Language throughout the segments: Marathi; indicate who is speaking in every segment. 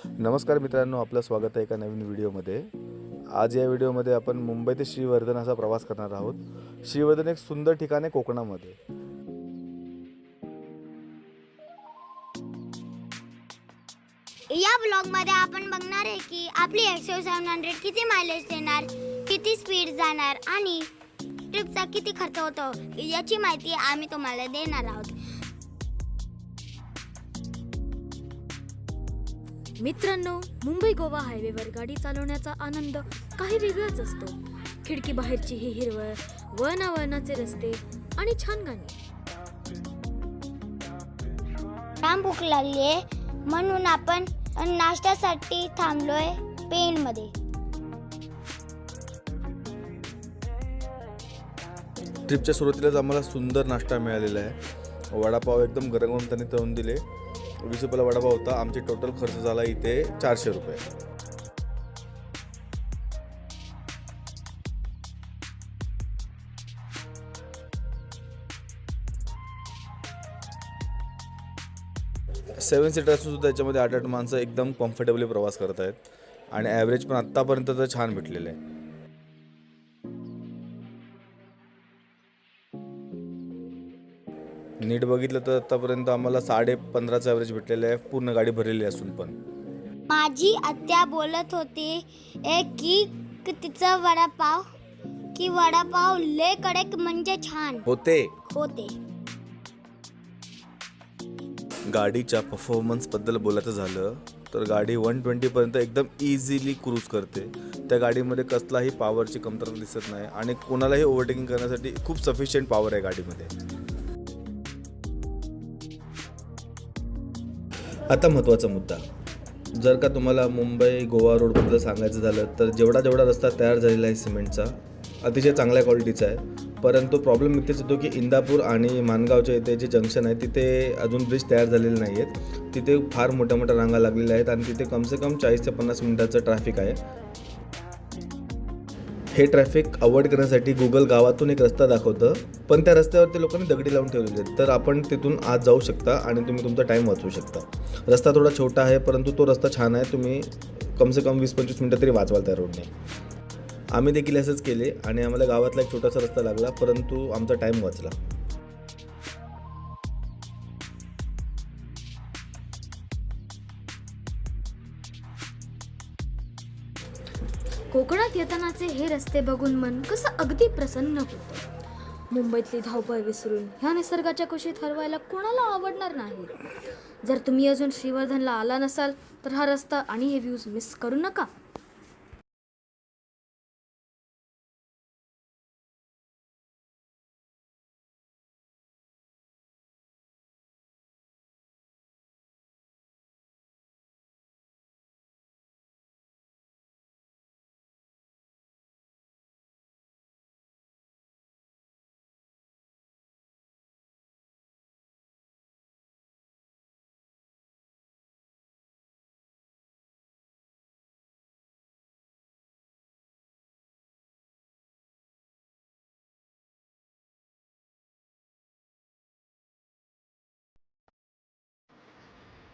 Speaker 1: नमस्कार मित्रांनो, आपलं स्वागत आहे एका नवीन व्हिडिओमध्ये। आज या व्हिडिओमध्ये आपण मुंबई ते श्रीवर्धन असा प्रवास करणार आहोत। श्रीवर्धन एक सुंदर ठिकाण आहे कोकणामध्ये।
Speaker 2: या ब्लॉगमध्ये आपण बघणार आहे की आपली एक्सो 700 किती मायलेज देणार, किती स्पीड जाणार आणि ट्रिपचा किती खर्च होतो याची माहिती आम्ही तुम्हाला देणार आहोत।
Speaker 3: मित्रांनो, मुंबई गोवा हायवेवर गाडी चालवण्याचा आनंद काही वेगळाच असतो। खिडकी बाहेरची ही हिरवळ, वळणावळणाचे रस्ते आणि छान गाणी।
Speaker 2: जाम भूक लागली आहे म्हणून आपण नाश्त्यासाठी थांबलोय पेनमध्ये।
Speaker 1: ट्रिपच्या सुरुवातीलाच आम्हाला सुंदर नाश्ता मिळालेला आहे। वडापाव एकदम गरम त्यांनी तळून दिले। 20 रुपयाला वडापाव होता। आमचे टोटल खर्च झाला इथे 400 रुपये। सेवन सीटर असून सुद्धा त्याच्यामध्ये 8-8 माणसं एकदम कम्फर्टेबली प्रवास करत आहेत आणि ॲव्हरेज पण आत्तापर्यंत तर छान भेटलेलं आहे। नीट बघितलं तर आतापर्यंत आम्हाला 15.5चं ॲव्हरेज भेटलेलं आहे, पूर्ण गाडी भरलेली असून पण।
Speaker 2: माझी आत्या बोलत होती की तिचा वडापाव लय कडक म्हणजे छान
Speaker 1: होते। गाडीच्या परफॉर्मन्सबद्दल बोलायचं झालं तर गाडी 120 पर्यंत एकदम इझिली क्रूज करते। त्या गाडीमध्ये कसलाही पॉवरची कमतरता दिसत नाही आणि कोणालाही ओव्हरटेकिंग करण्यासाठी खूप सफिशियंट पॉवर आहे गाडीमध्ये। आता महत्त्वाचा मुद्दा, जर का तुम्हाला मुंबई गोवा रोडबद्दल सांगायचं झालं तर जेवढा रस्ता तयार झालेला आहे सिमेंटचा, अतिशय चांगल्या क्वालिटीचा आहे। परंतु प्रॉब्लेम इथेच येतो की इंदापूर आणि माणगावच्या इथे जे जंक्शन आहे तिथे अजून ब्रिज तयार झालेले नाही आहेत। तिथे फार मोठ्या रांगा लागलेल्या आहेत आणि तिथे कमसे कम 40 ते 50 मिनिटाचं ट्रॅफिक आहे। हे ट्रॅफिक अवॉइड करण्यासाठी गुगल गावातून एक रस्ता दाखवतं, पण त्या रस्त्यावरती लोकांनी दगडी लावून ठेवलेले आहेत, तर आपण तिथून आत जाऊ शकता आणि तुम्ही तुमचा टाईम वाचवू शकता। रस्ता थोडा छोटा आहे परंतु तो रस्ता छान आहे। तुम्ही कमसे कम 20-25 मिनिटं तरी वाचवाल त्या रोडने। आम्ही देखील असंच केले आणि आम्हाला गावातला एक छोटासा रस्ता लागला परंतु आमचा टाईम वाचला।
Speaker 3: कोकणात येतानाचे हे रस्ते बघून मन कसं अगदी प्रसन्न होतं। मुंबईतली धावपळ विसरून ह्या निसर्गाच्या कुशीत हरवायला कोणाला आवडणार नाही। जर तुम्ही अजून श्रीवर्धनला आला नसाल तर हा रस्ता आणि हे व्ह्यूज मिस करू नका।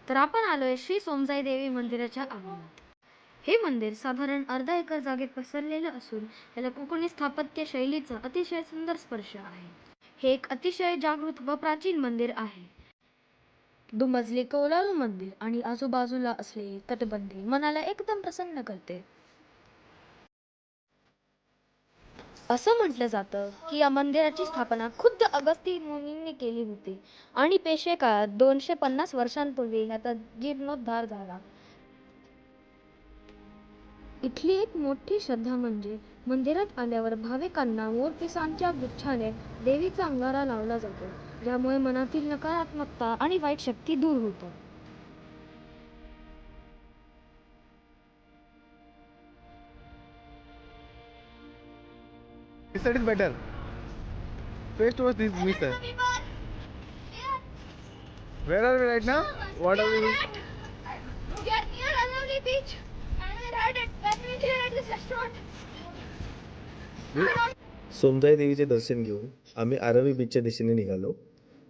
Speaker 3: तर आपण आलोय श्री सोमजाई देवी मंदिराच्या आंगणात। हे मंदिर साधारण अर्धा एकर जागेत पसरलेलं असून याला कोकणी स्थापत्य शैलीचा अतिशय सुंदर स्पर्श आहे। हे एक अतिशय जागृत व प्राचीन मंदिर आहे। दुमजली कौलारू मंदिर आणि आजूबाजूला असलेली तटबंदी मनाला एकदम प्रसन्न करते। असं म्हटलं जातं की या मंदिराची स्थापना खुद्द अगस्ती मुनींनी केली होती आणि पेशवे काळात 250 वर्षांपूर्वी याचा जीर्णोद्धार झाला। इथली एक मोठी श्रद्धा म्हणजे मंदिरात आल्यावर भाविकांना मोरपिसांच्या गुच्छाने देवीचा अंगारा लावला जातो, ज्यामुळे मनातील नकारात्मकता आणि वाईट शक्ती दूर होतात।
Speaker 4: This side is better. Face towards this mister. Where are we right now? What are we?
Speaker 2: We are near Aravali beach and we had at this restaurant.
Speaker 1: Somjai देवीचे दर्शन घेऊन आम्ही आरवी बीचच्या दिशेने निघालो।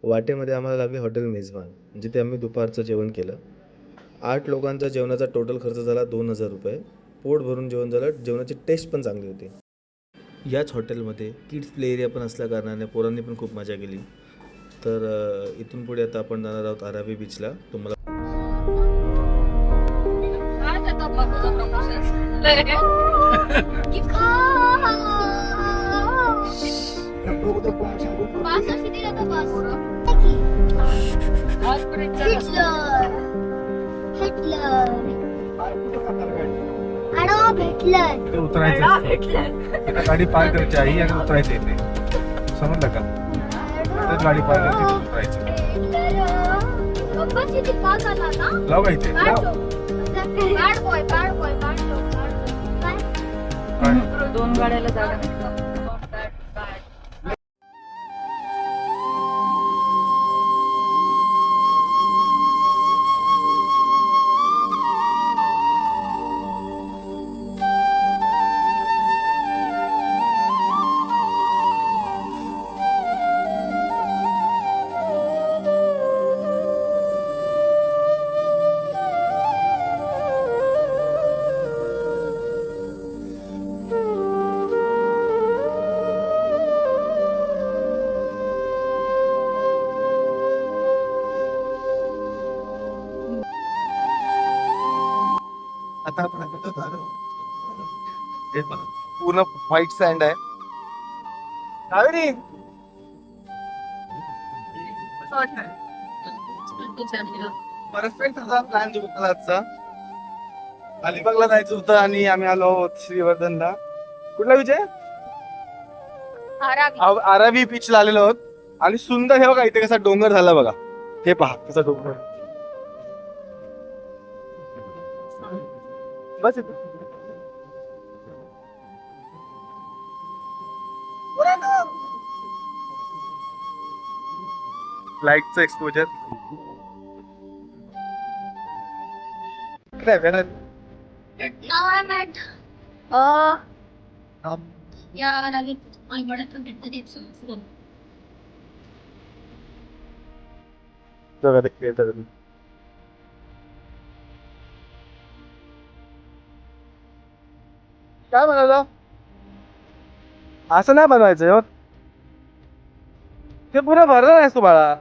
Speaker 1: वाटेमध्ये आम्हाला लागले हॉटेल मेजबान, जिथे आम्ही दुपारचं जेवण केलं। 8 लोकांचा जेवणाचा टोटल खर्च झाला 2,000 रुपये. पोट भरून जेवण झालं. जेवणाची टेस्ट पण चांगली होती. याच हॉटेलमध्ये किड्स प्ले एरिया पण असल्याकारणाने पोरांनी पण खूप मजा केली. तर इथून पुढे आता आपण जाणार आहोत आरावी बीचला. तुम्हाला
Speaker 4: इथे उतरायचं इथे गाडी पार्क करायची आई आणि उतरायचं इथे. समजलं का? इथेच गाडी पार्क करायची, उतरायचं. लाव का इथे लाव.
Speaker 3: दोन गाड्याला जागा नाही.
Speaker 4: आता आपण हे पहा, पूर्ण व्हाईट सँड आहे. कावेरी परफेक्ट असा प्लॅन जो होता आजचा. अलिबागला जायचं होतं आणि आम्ही आलो आहोत श्रीवर्धनला. कुठला विजय? आरावी बीचला आलेलो आहोत. आणि सुंदर हे बघा इथे कसा डोंगर झाला बघा. हे पहा कसा डोंगर. बस इथे. लाईटचं एक्सपोजर काय वेगळं. बघा ते creator आहे. काय म्हणाला? असं नाही बनवायचं हो. ते पुन्हा भरलं नाहीस तू बाळा.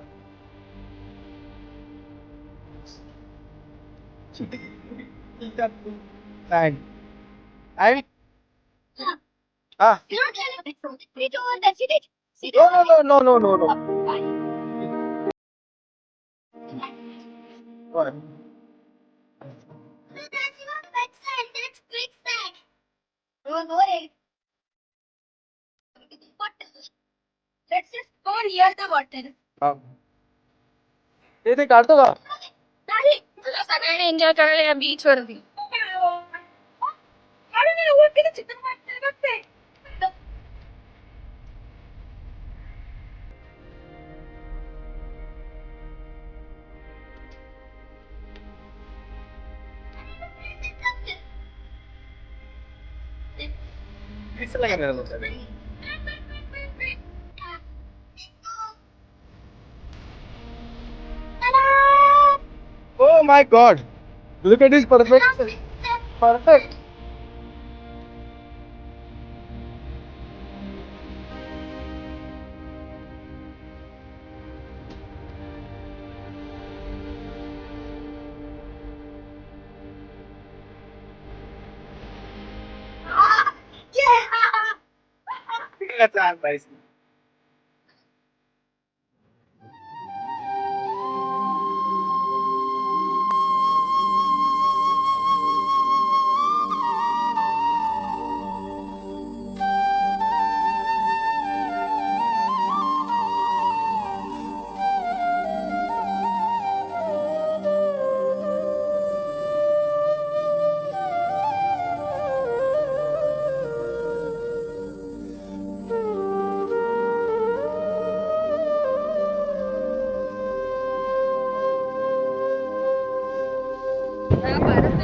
Speaker 4: Thank. I ah no no no no no. What? ते काढतो का?
Speaker 3: सगळ्यांनी एन्जॉय करायला या बीच वरती.
Speaker 4: दिसला का नाही लोकांना? Oh my God! Look at this perfect. Perfect. That's nice.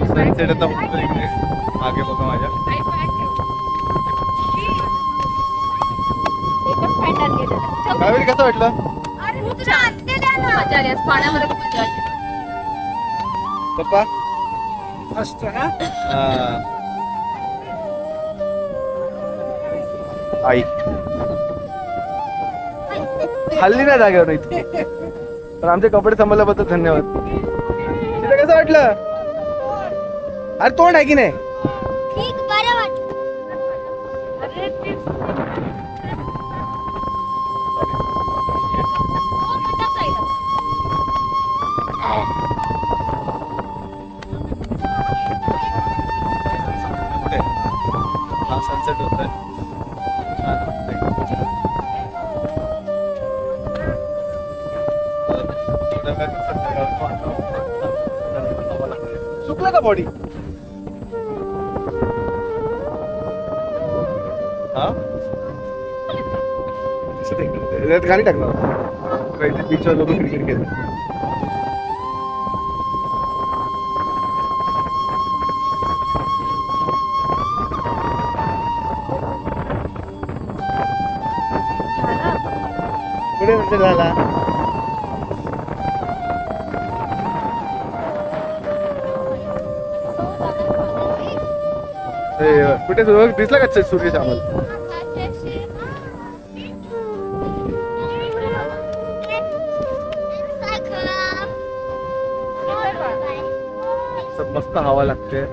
Speaker 4: Sunset आता बघतो इकडे मागे बघा माझ्या. कावेरी कसं वाटलं?
Speaker 3: मजा आली आज पाण्यामध्ये खूप मजा आली.
Speaker 4: पप्पा
Speaker 5: मस्त ना.
Speaker 4: आई हल्ली ना जागेवर इतकी, पण आमचे कपडे सांभाळल्याबद्दल धन्यवाद. तिला कसं वाटलं? अरे तोंड आहे की नाही?
Speaker 2: ठीक बरं वाटलं.
Speaker 4: हा सनसेट होत आहे. सुकलं का बॉडी? हा गाडी टाकणार बीचवर लोक क्रिकेट खेळतात. पुढे म्हणजे झाला. कुठे दिसला का सूर्य आम्हाला? मस्त हवा लागते.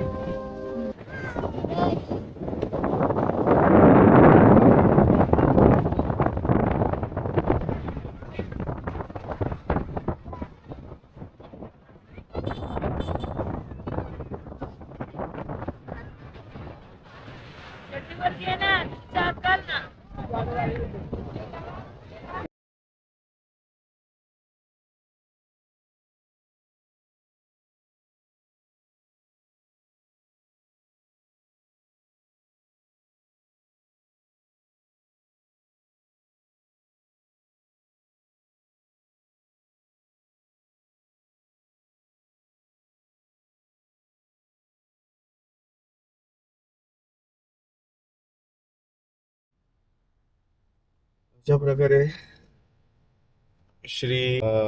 Speaker 4: अशा प्रकारे श्री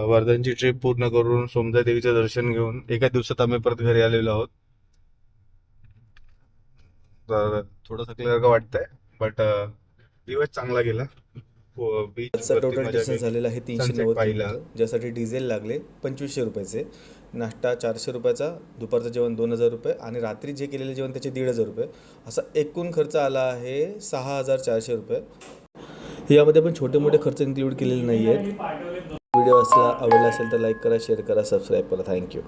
Speaker 4: वर्धनची ट्रिप पूर्ण करून सोमजा देवीचं दर्शन घेऊन एका दिवसात आम्ही परत घरी आलेलो आहोत. तर थोडं थकल्यासारखं वाटतंय, बट दिवस चांगला गेला.
Speaker 1: आजचा टोटल डिस्टन्स झालेला आहे 390 किलोमीटर, ज्यासाठी डिझेल लागले 2500 रुपयाचे, नाश्ता 400 रुपयाचा, दुपारचं जेवण 2000 रुपये आणि रात्री जे केलेले जेवण त्याचे 1500 रुपये, असा एकूण खर्च आला आहे 6400 रुपये. यामध्ये पण छोटे मोठे खर्च इन्क्लूड केलेले नाही आहेत. व्हिडिओ आवडला असेल तर लाईक करा, शेअर करा, सबस्क्राईब करा. थँक्यू.